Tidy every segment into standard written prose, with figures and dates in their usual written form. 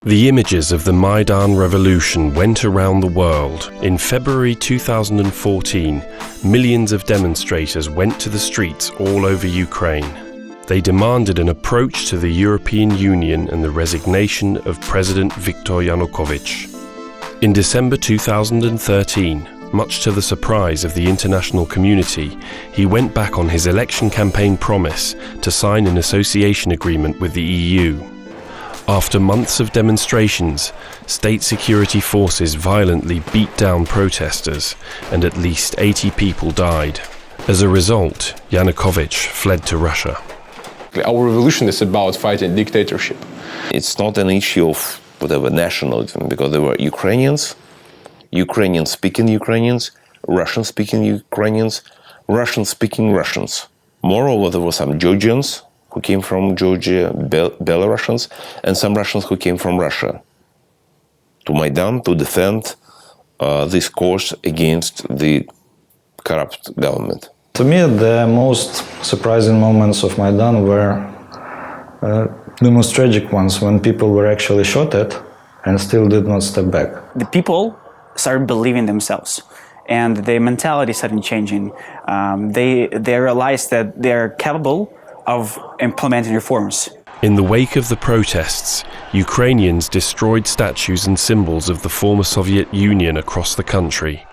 The images of the Maidan Revolution went around the world. In February 2014, millions of demonstrators went to the streets all over Ukraine. They demanded an approach to the European Union and the resignation of President Viktor Yanukovych. In December 2013, much to the surprise of the international community, he went back on his election campaign promise to sign an association agreement with the EU. After months of demonstrations, state security forces violently beat down protesters and at least 80 people died. As a result, Yanukovych fled to Russia. Our revolution is about fighting dictatorship. It's not an issue of whatever nationalism, because there were Ukrainians, Ukrainian-speaking Ukrainians, Russian-speaking Ukrainians, Russian-speaking Russians. Moreover, there were some Georgians who came from Georgia, Belarusians, and some Russians who came from Russia to Maidan to defend this cause against the corrupt government. To me, the most surprising moments of Maidan were the most tragic ones, when people were actually shot at and still did not step back. The people started believing themselves, and their mentality started changing. They realized that they're capable of implementing reforms. In the wake of the protests, Ukrainians destroyed statues and symbols of the former Soviet Union across the country.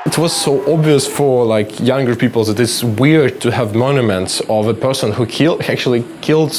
It was so obvious for younger people that it's weird to have monuments of a person who actually killed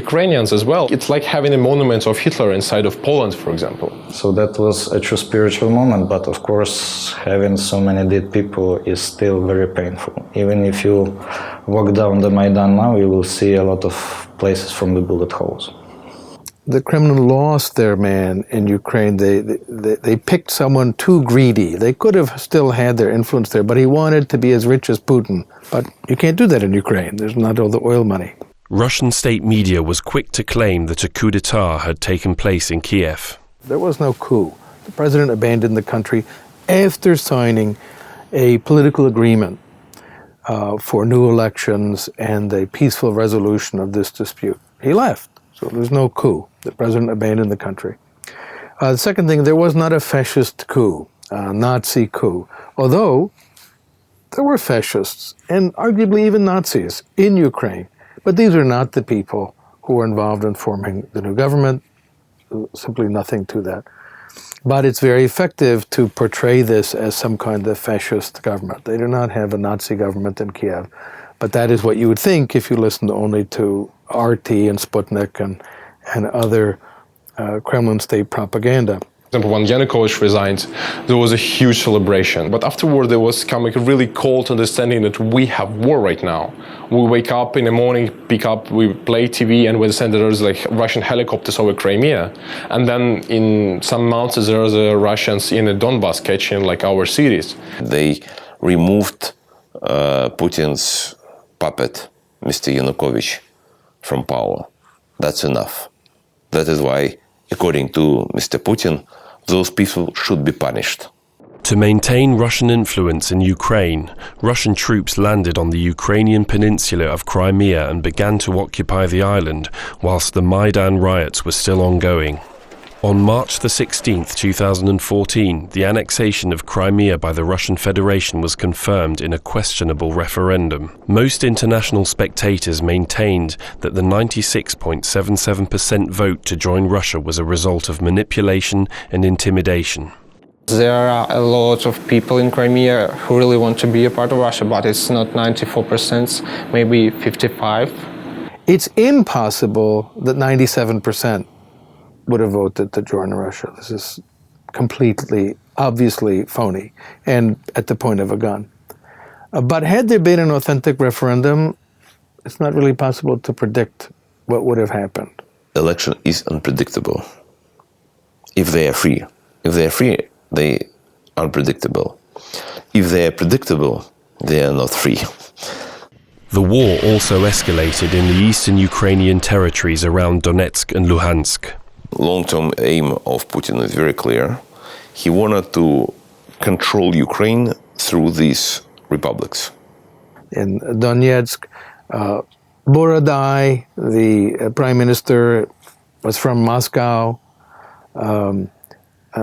Ukrainians as well. It's like having a monument of Hitler inside of Poland, for example. So that was a true spiritual moment, but of course having so many dead people is still very painful. Even if you walk down the Maidan now, you will see a lot of places from the bullet holes. The Kremlin lost their man in Ukraine. They picked someone too greedy. They could have still had their influence there, but he wanted to be as rich as Putin. But you can't do that in Ukraine. There's not all the oil money. Russian state media was quick to claim that a coup d'etat had taken place in Kiev. There was no coup. The president abandoned the country after signing a political agreement for new elections and a peaceful resolution of this dispute. He left. So there's no coup. The president abandoned the country. The second thing, there was not a fascist coup, a Nazi coup, although there were fascists and arguably even Nazis in Ukraine. But these are not the people who were involved in forming the new government. Simply nothing to that. But it's very effective to portray this as some kind of fascist government. They do not have a Nazi government in Kiev. But that is what you would think if you listened only to RT and Sputnik and other Kremlin state propaganda. For example, when Yanukovych resigned, there was a huge celebration. But afterward, there was coming a really cold understanding that we have war right now. We wake up in the morning, we play TV, and we send there's Russian helicopters over Crimea. And then in some months, there are the Russians in the Donbass catching our cities. They removed Putin's puppet, Mr. Yanukovych, from power. That's enough. That is why, according to Mr. Putin, those people should be punished. To maintain Russian influence in Ukraine, Russian troops landed on the Ukrainian peninsula of Crimea and began to occupy the island, whilst the Maidan riots were still ongoing. On March the 16th, 2014, the annexation of Crimea by the Russian Federation was confirmed in a questionable referendum. Most international spectators maintained that the 96.77% vote to join Russia was a result of manipulation and intimidation. There are a lot of people in Crimea who really want to be a part of Russia, but it's not 94%, maybe 55%. It's impossible that 97% would have voted to join Russia. This is completely, obviously phony and at the point of a gun. But had there been an authentic referendum, it's not really possible to predict what would have happened. Election is unpredictable. If they are free. If they are free, they are unpredictable. If they are predictable, they are not free. The war also escalated in the eastern Ukrainian territories around Donetsk and Luhansk. Long-term aim of Putin is very clear. He wanted to control Ukraine through these republics. In Donetsk, Borodai, the prime minister, was from Moscow.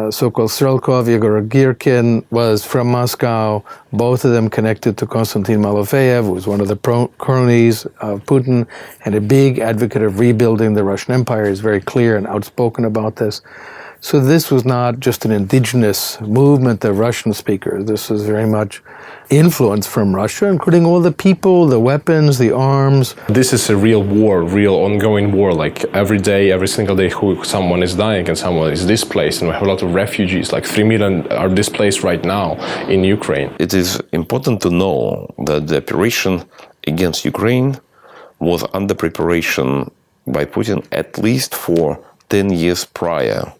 Sokol Strelkov, Yegor Girkin was from Moscow, both of them connected to Konstantin Malofeyev, who was one of the cronies of Putin and a big advocate of rebuilding the Russian Empire. He's very clear and outspoken about this. So this was not just an indigenous movement of Russian speakers. This was very much influence from Russia, including all the people, the weapons, the arms. This is a real war, real ongoing war. Like every day, every single day, someone is dying and someone is displaced. And we have a lot of refugees, like 3 million are displaced right now in Ukraine. It is important to know that the operation against Ukraine was under preparation by Putin at least for 10 years prior,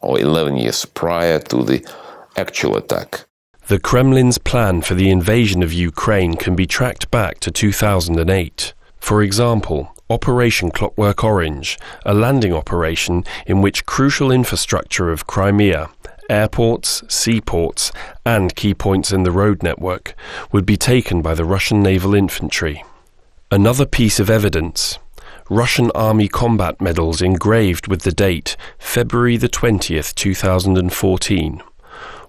or 11 years prior to the actual attack. The Kremlin's plan for the invasion of Ukraine can be tracked back to 2008. For example, Operation Clockwork Orange, a landing operation in which crucial infrastructure of Crimea, airports, seaports, and key points in the road network would be taken by the Russian naval infantry. Another piece of evidence: Russian Army combat medals engraved with the date February the 20th, 2014,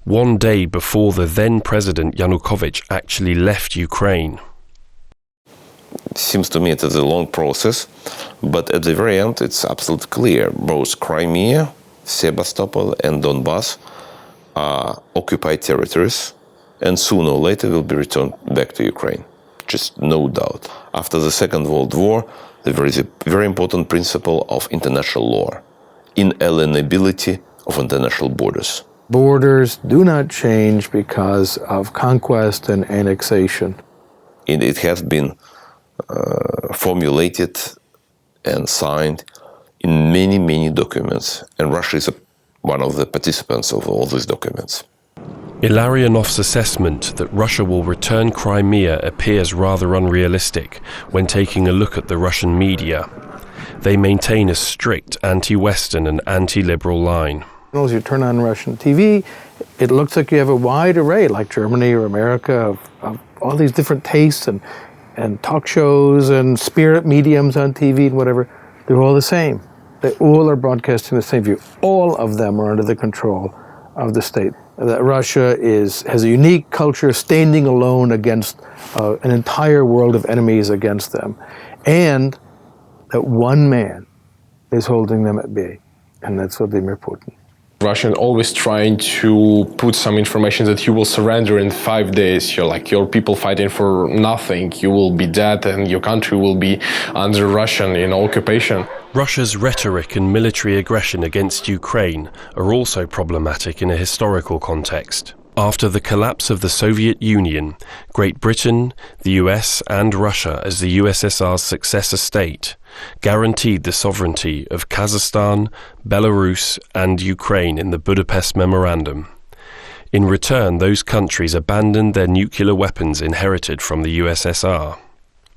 one day before the then President Yanukovych actually left Ukraine. It seems to me it is a long process, but at the very end it's absolutely clear. Both Crimea, Sebastopol and Donbass are occupied territories and sooner or later will be returned back to Ukraine. Just no doubt. After the Second World War, there is a very important principle of international law: inalienability of international borders. Borders do not change because of conquest and annexation. And it has been formulated and signed in many, many documents, and Russia is one of the participants of all these documents. Ilarionov's assessment that Russia will return Crimea appears rather unrealistic when taking a look at the Russian media. They maintain a strict anti-Western and anti-liberal line. As you turn on Russian TV, it looks like you have a wide array, like Germany or America, of all these different tastes and talk shows and spirit mediums on TV and whatever. They're all the same. They all are broadcasting the same view. All of them are under the control of the state. That Russia has a unique culture standing alone against an entire world of enemies against them. And that one man is holding them at bay, and that's Vladimir Putin. Russian always trying to put some information that you will surrender in 5 days. You're like, your people fighting for nothing. You will be dead and your country will be under Russian occupation. Russia's rhetoric and military aggression against Ukraine are also problematic in a historical context. After the collapse of the Soviet Union, Great Britain, the US and Russia as the USSR's successor state guaranteed the sovereignty of Kazakhstan, Belarus and Ukraine in the Budapest Memorandum. In return, those countries abandoned their nuclear weapons inherited from the USSR.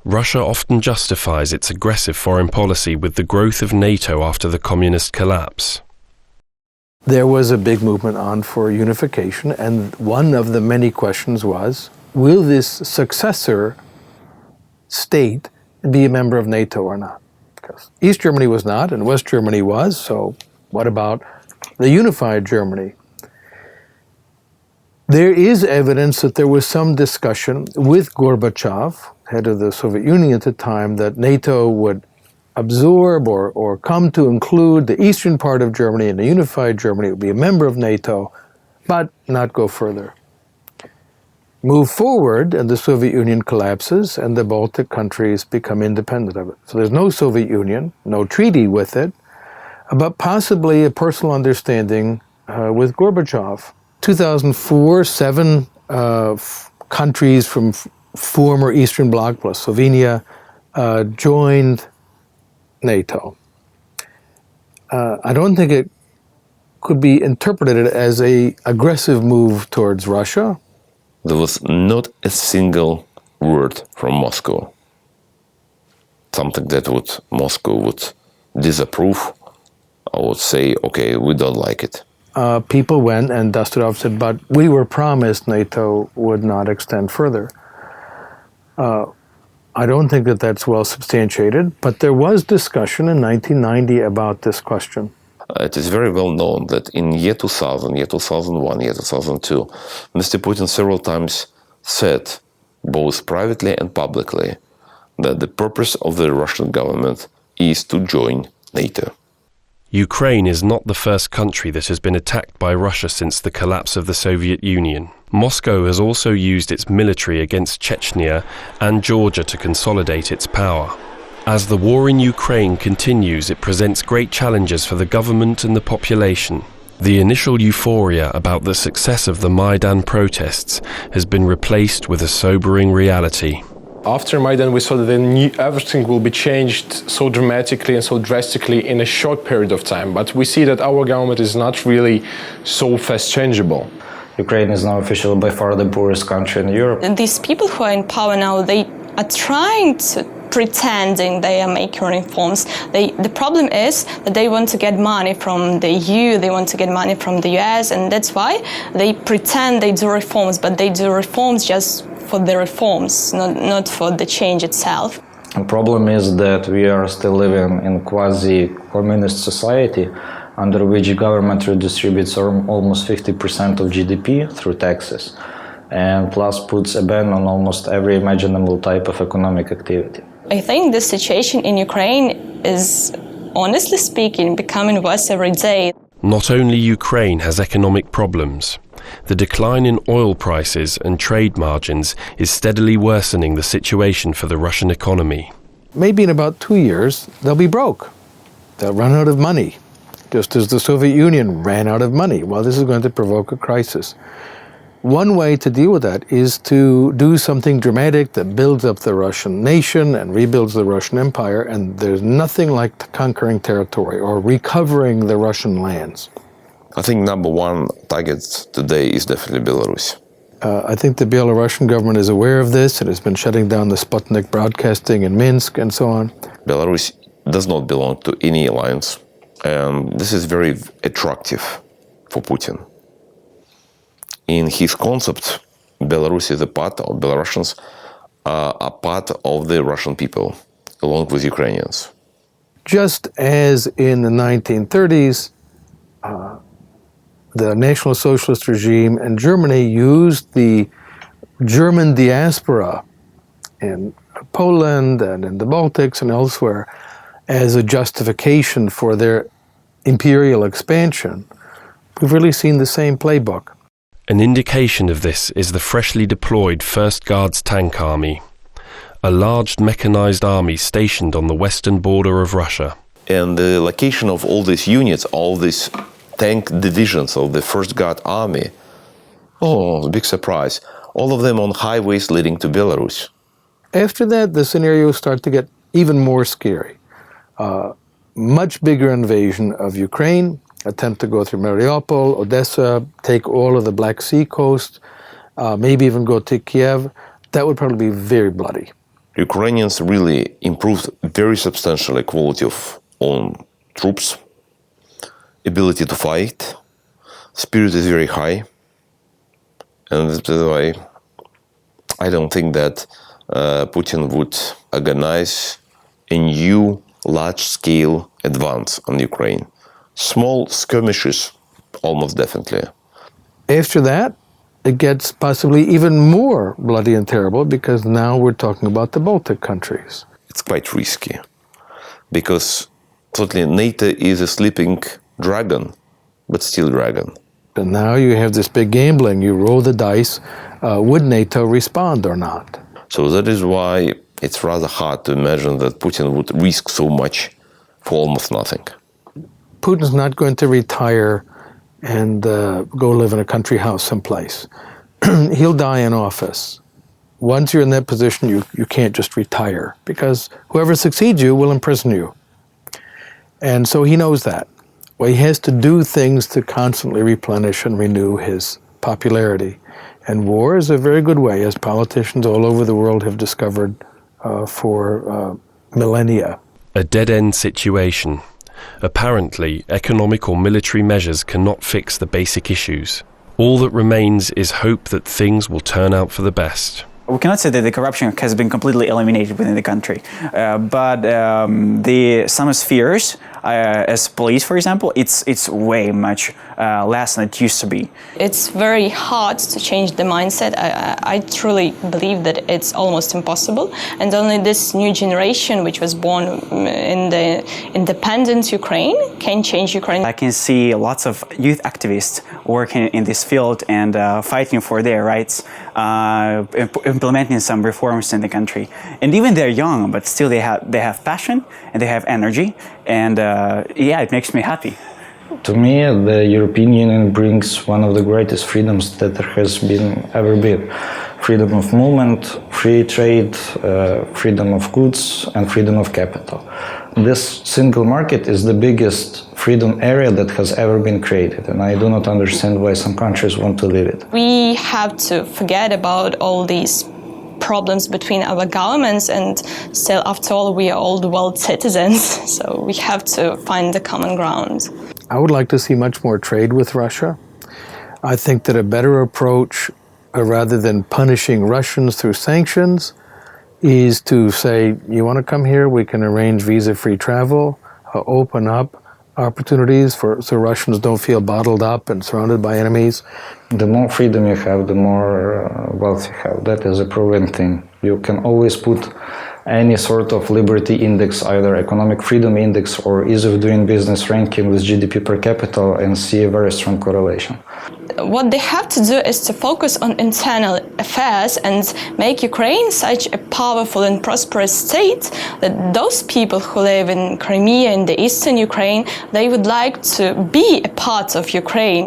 Russia often justifies its aggressive foreign policy with the growth of NATO after the communist collapse. There was a big movement on for unification, and one of the many questions was, will this successor state be a member of NATO or not? Because East Germany was not, and West Germany was, so what about the unified Germany? There is evidence that there was some discussion with Gorbachev, head of the Soviet Union at the time, that NATO would absorb or come to include the eastern part of Germany and the unified Germany. It would be a member of NATO, but not go further. Move forward, and the Soviet Union collapses, and the Baltic countries become independent of it. So there's no Soviet Union, no treaty with it, but possibly a personal understanding with Gorbachev. 2004, 7 countries from former Eastern Bloc plus Slovenia joined NATO. I don't think it could be interpreted as an aggressive move towards Russia. There was not a single word from Moscow, something that Moscow would disapprove or would say, okay, we don't like it. People went and dusted off, said, but we were promised NATO would not extend further. I don't think that that's well substantiated, but there was discussion in 1990 about this question. It is very well known that in year 2000, year 2001, year 2002, Mr. Putin several times said, both privately and publicly, that the purpose of the Russian government is to join NATO. Ukraine is not the first country that has been attacked by Russia since the collapse of the Soviet Union. Moscow has also used its military against Chechnya and Georgia to consolidate its power. As the war in Ukraine continues, it presents great challenges for the government and the population. The initial euphoria about the success of the Maidan protests has been replaced with a sobering reality. After Maidan, we saw that everything will be changed so dramatically and so drastically in a short period of time. But we see that our government is not really so fast changeable. Ukraine is now officially by far the poorest country in Europe. And these people who are in power now, they are trying to pretending they are making reforms. The problem is that they want to get money from the EU, they want to get money from the US, and that's why they pretend they do reforms, but they do reforms just for the reforms, not for the change itself. The problem is that we are still living in quasi-communist society under which government redistributes almost 50% of GDP through taxes, and plus puts a ban on almost every imaginable type of economic activity. I think the situation in Ukraine is, honestly speaking, becoming worse every day. Not only Ukraine has economic problems. The decline in oil prices and trade margins is steadily worsening the situation for the Russian economy. Maybe in about 2 years, they'll be broke. They'll run out of money, just as the Soviet Union ran out of money. Well, this is going to provoke a crisis. One way to deal with that is to do something dramatic that builds up the Russian nation and rebuilds the Russian empire, and there's nothing like conquering territory or recovering the Russian lands. I think number one target today is definitely Belarus. I think the Belarusian government is aware of this. It has been shutting down the Sputnik broadcasting in Minsk and so on. Belarus does not belong to any alliance, and this is very attractive for Putin. In his concept, Belarus is a part of Belarusians are part of the Russian people, along with Ukrainians. Just as in the 1930s, the National Socialist regime in Germany used the German diaspora in Poland and in the Baltics and elsewhere as a justification for their imperial expansion, we've really seen the same playbook. An indication of this is the freshly deployed 1st Guards Tank Army, a large mechanized army stationed on the western border of Russia. And the location of all these units, all these tank divisions of the 1st Guard Army, big surprise, all of them on highways leading to Belarus. After that, the scenarios start to get even more scary. Much bigger invasion of Ukraine, attempt to go through Mariupol, Odessa, take all of the Black Sea coast, maybe even go to Kiev. That would probably be very bloody. Ukrainians really improved very substantially quality of own troops, ability to fight, spirit is very high, and that's why I don't think that Putin would organize a new large-scale advance on Ukraine. Small skirmishes, almost definitely. After that, it gets possibly even more bloody and terrible because now we're talking about the Baltic countries. It's quite risky because totally NATO is a sleeping dragon, but still dragon. And now you have this big gambling. You roll the dice. Would NATO respond or not? So that is why it's rather hard to imagine that Putin would risk so much for almost nothing. Putin's not going to retire and go live in a country house someplace. He'll die in office. Once you're in that position, you can't just retire because whoever succeeds you will imprison you. And so he knows that. Well, he has to do things to constantly replenish and renew his popularity. And war is a very good way, as politicians all over the world have discovered for millennia. A dead-end situation. Apparently, economic or military measures cannot fix the basic issues. All that remains is hope that things will turn out for the best. We cannot say that the corruption has been completely eliminated within the country, but some spheres, as police, for example, it's way much less than it used to be. It's very hard to change the mindset. I truly believe that it's almost impossible, and only this new generation, which was born in the independent Ukraine, can change Ukraine. I can see lots of youth activists working in this field and fighting for their rights, implementing some reforms in the country. And even they're young, but still they have passion and they have energy, and yeah, it makes me happy. To me, the European Union brings one of the greatest freedoms that there has ever been. Freedom of movement, free trade, freedom of goods, and freedom of capital. This single market is the biggest freedom area that has ever been created, and I do not understand why some countries want to leave it. We have to forget about all these problems between our governments, and still, after all, we are all the world citizens, so we have to find the common ground. I would like to see much more trade with Russia. I think that a better approach, rather than punishing Russians through sanctions, is to say, you want to come here, we can arrange visa-free travel, open up opportunities so Russians don't feel bottled up and surrounded by enemies. The more freedom you have, the more wealth you have. That is a proven thing. You can always put any sort of liberty index, either economic freedom index or ease of doing business ranking with GDP per capita, and see a very strong correlation. What they have to do is to focus on internal affairs and make Ukraine such a powerful and prosperous state that those people who live in Crimea, in the eastern Ukraine, they would like to be a part of Ukraine.